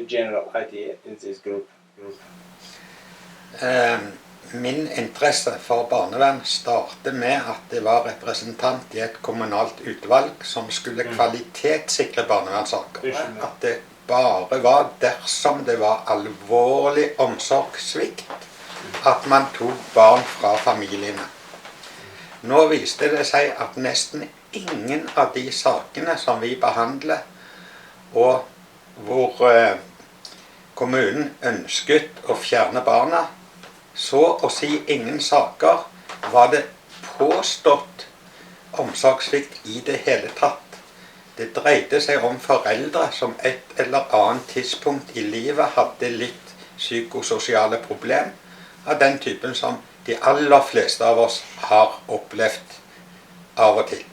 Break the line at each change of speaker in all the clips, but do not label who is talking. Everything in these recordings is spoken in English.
general idea in this group?
Min interesse for barnevern startet med at det var representant i et kommunalt utvalg som skulle kvalitetssikre barnevernssaker. At det bare var dersom det var alvorlig omsorgssvikt at man tok barn fra familiene. Nå viste det seg at nesten ingen av de sakene som vi behandler, og hvor kommunen ønsket å fjerne barna, så å si ingen saker var det påstått omsorgssvikt i det hele tatt. Det dreide seg om foreldre som et eller annet tidspunkt i livet hadde litt psykososiale problem av den typen som de aller fleste av oss har opplevd av og til.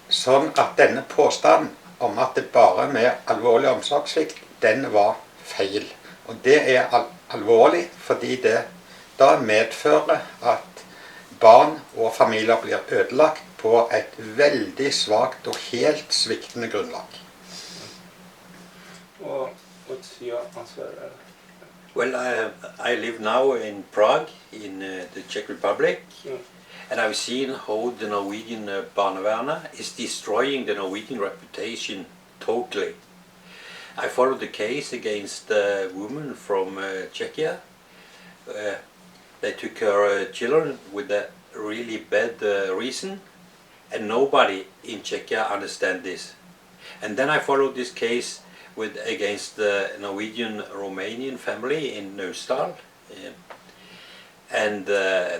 Sånn at denne påstanden om at det bare er med alvorlig omsorgssvikt, den var feil. Og det er alvorlig fordi det da medfører at barn og familier blir ødelagt på et veldig svagt og helt sviktende grunnlag.
What's your answer?
Well, I live now in Prague, in the Czech Republic, and I've seen how the Norwegian Barnevern is destroying the Norwegian reputation totally. I followed the case against a woman from Czechia. They took her children with a really bad reason, and nobody in Czechia understands this. And then I followed this case against the Norwegian-Romanian family in Norsk. And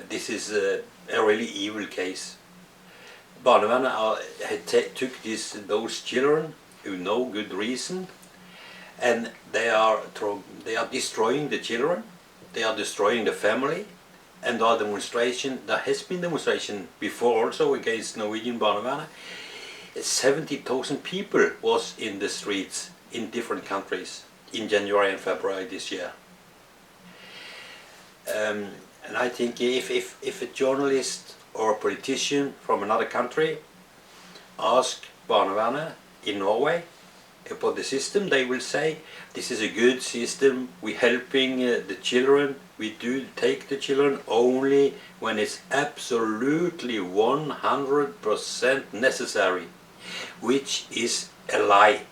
this is a really evil case. Barnevern took those children who no good reason, and they are destroying the children, they are destroying the family, and there has been demonstration before also against Norwegian Barnevern. 70,000 people was in the streets in different countries in January and February this year. And I think if a journalist or a politician from another country ask Barnevernet in Norway about the system, they will say, this is a good system, we're helping the children, we do take the children only when it's absolutely 100% necessary, which is a lie.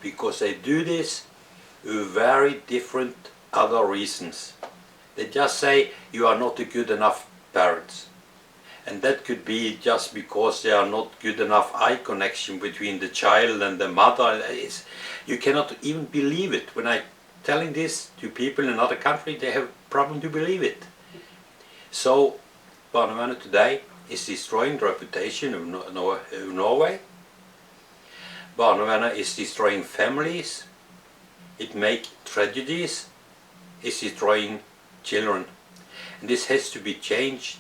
Because they do this with very different other reasons. They just say you are not a good enough parents. And that could be just because there are not good enough eye connection between the child and the mother. You cannot even believe it. When I'm telling this to people in another country, they have a problem to believe it. So Barnevernet today is destroying the reputation of Norway. Barnevernet is destroying families, it makes tragedies, it's destroying children. And this has to be changed.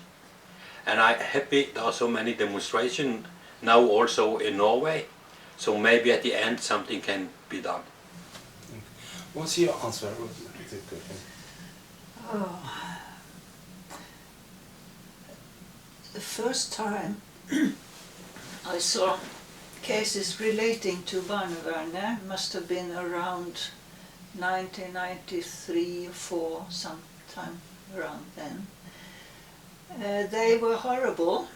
And I'm happy there are so many demonstrations now also in Norway, so maybe at the end something can be done.
What's your answer?
The first time I saw cases relating to Barnevernet must have been around 1993 or 4, sometime around then. They were horrible.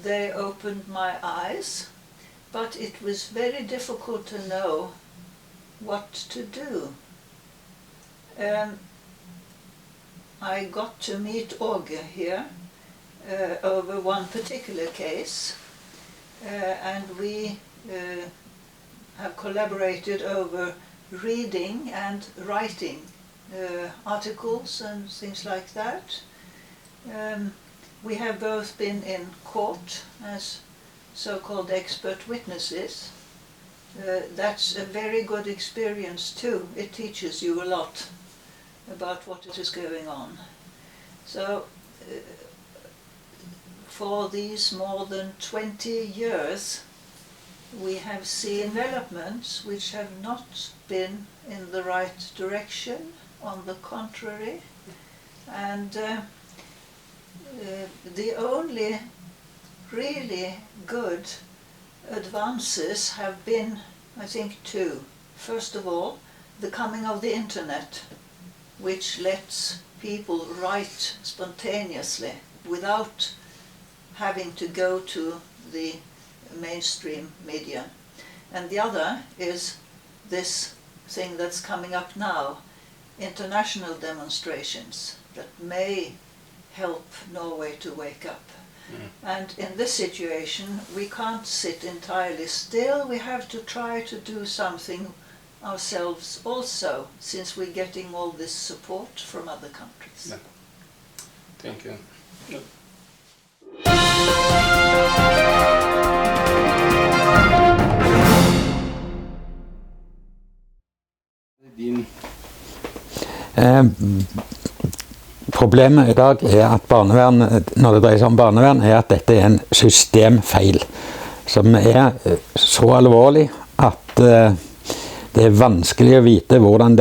They opened my eyes, but it was very difficult to know what to do. I got to meet Åge here over one particular case. And we have collaborated over reading and writing articles and things like that. We have both been in court as so-called expert witnesses. That's a very good experience too. It teaches you a lot about what is going on. So for these more than 20 years we have seen developments which have not been in the right direction, on the contrary, and the only really good advances have been I think two. First of all, the coming of the internet, which lets people write spontaneously without having to go to the mainstream media. And the other is this thing that's coming up now, international demonstrations that may help Norway to wake up. And in this situation we can't sit entirely still, we have to try to do something ourselves also, since we're getting all this support from other countries.
Yeah. Thank you. Din
Problemet i dag er at barnevern, når det dreier seg om barnevern, er at dette er en systemfeil som er så alvorlig at det er vanskelig å vite hvordan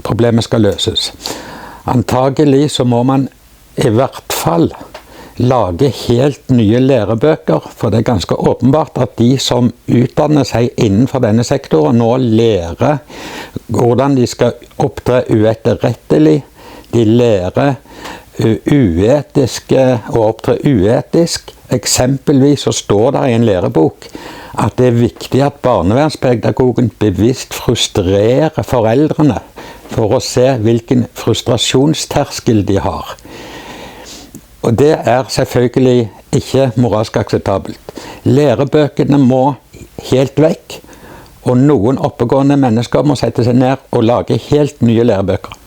problemet skal løses. Antagelig så må man i hvert fall lage helt nye lærebøker, for det er ganske åpenbart at de som utdanner seg innenfor denne sektoren nå lærer hvordan de skal opptre uetterrettelig. De lærer uetiske og opptre uetisk. Eksempelvis så står det i en lærebok at det er viktig at barnevernspedagogen bevisst frustrerer foreldrene for å se hvilken frustrasjonsterskel de har. Og det er selvfølgelig ikke moralsk akseptabelt. Lærebøkene må helt vekk, og noen oppegående mennesker må sette seg ned og lage helt nye lærebøker.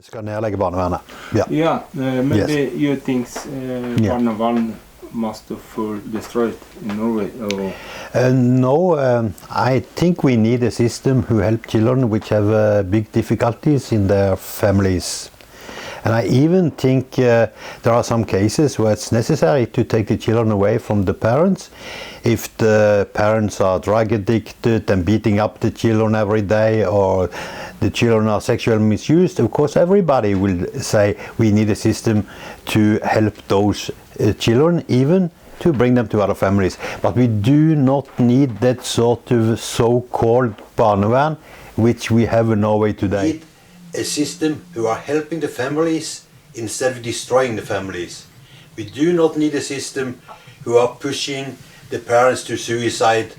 Skal nedlegge barnevernet. Ja.
Yeah, maybe
Yes.
you think
Yeah.
Barnevern must full destroyed in Norway? Or
No, I think we need a system who help children which have big difficulties in their families. And I even think there are some cases where it's necessary to take the children away from the parents. If the parents are drug addicted and beating up the children every day, or the children are sexually misused, of course everybody will say we need a system to help those children, even to bring them to other families. But we do not need that sort of so-called barnevern which we have in Norway today.
A system who are helping the families instead of destroying the families. We do not need a system who are pushing the parents to suicide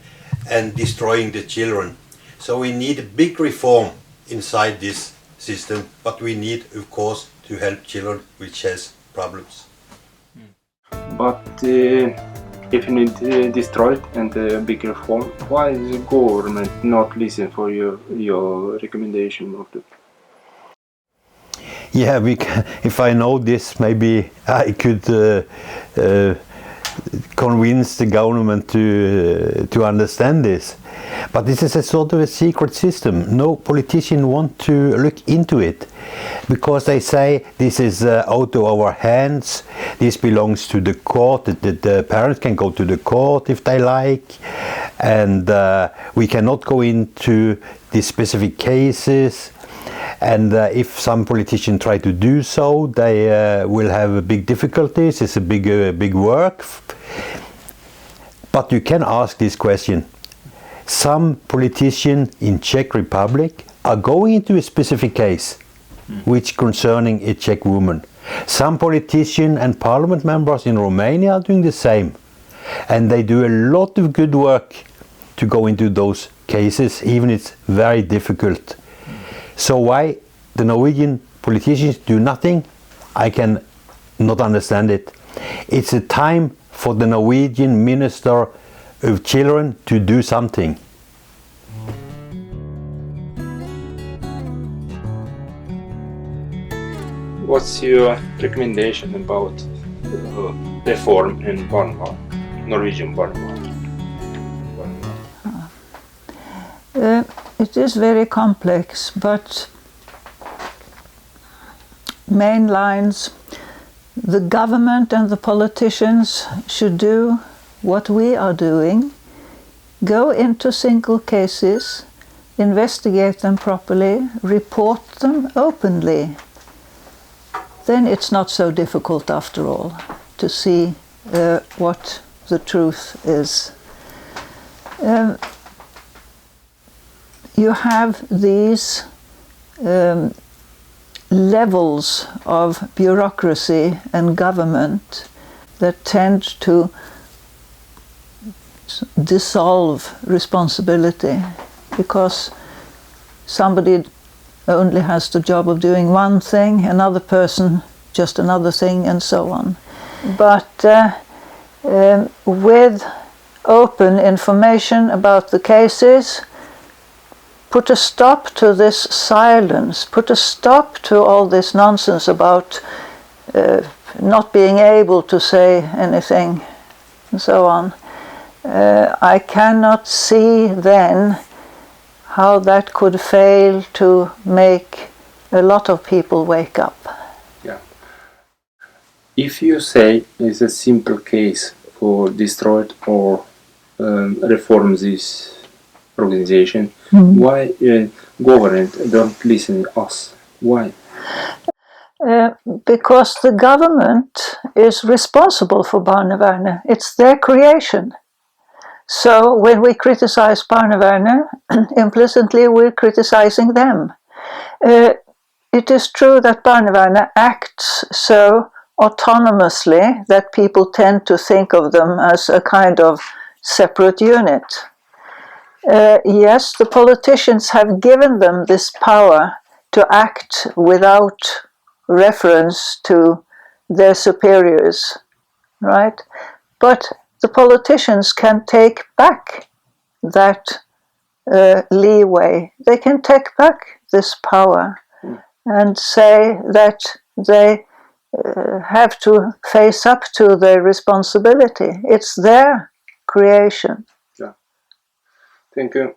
and destroying the children. So we need a big reform inside this system, but we need, of course, to help children which has problems.
but if you need destroyed and a big reform, why is the government not listen for your recommendation of the?
Yeah, if I know this, maybe I could convince the government to understand this. But this is a sort of a secret system. No politician want to look into it, because they say this is out of our hands. This belongs to the court. The parents can go to the court if they like, and we cannot go into these specific cases. And if some politicians try to do so, they will have big difficulties. It's a big work. But you can ask this question. Some politicians in Czech Republic are going into a specific case which concerning a Czech woman. Some politicians and parliament members in Romania are doing the same. And they do a lot of good work to go into those cases, even it's very difficult. So why the Norwegian politicians do nothing, I can not understand it. It's a time for the Norwegian Minister of Children to do something.
What's your recommendation about reform in Barnevern, Norwegian Barnevern?
It is very complex, but main lines, the government and the politicians should do what we are doing, go into single cases, investigate them properly, report them openly. then it's not so difficult after all to see what the truth is. You have these levels of bureaucracy and government that tend to dissolve responsibility, because somebody only has the job of doing one thing, another person just another thing, and so on. But with open information about the cases, put a stop to this silence, put a stop to all this nonsense about not being able to say anything, and so on. I cannot see then how that could fail to make a lot of people wake up.
Yeah. If you say it's a simple case for destroy it or reform this organization, why government don't listen to us? Why?
Because the government is responsible for Barnevern. It's their creation. So when we criticize Barnevern, implicitly we're criticizing them. It is true that Barnevern acts so autonomously that people tend to think of them as a kind of separate unit. Yes, the politicians have given them this power to act without reference to their superiors, right? But the politicians can take back that leeway. They can take back this power and say that they have to face up to their responsibility. It's their creation.
Yeah. Thank you.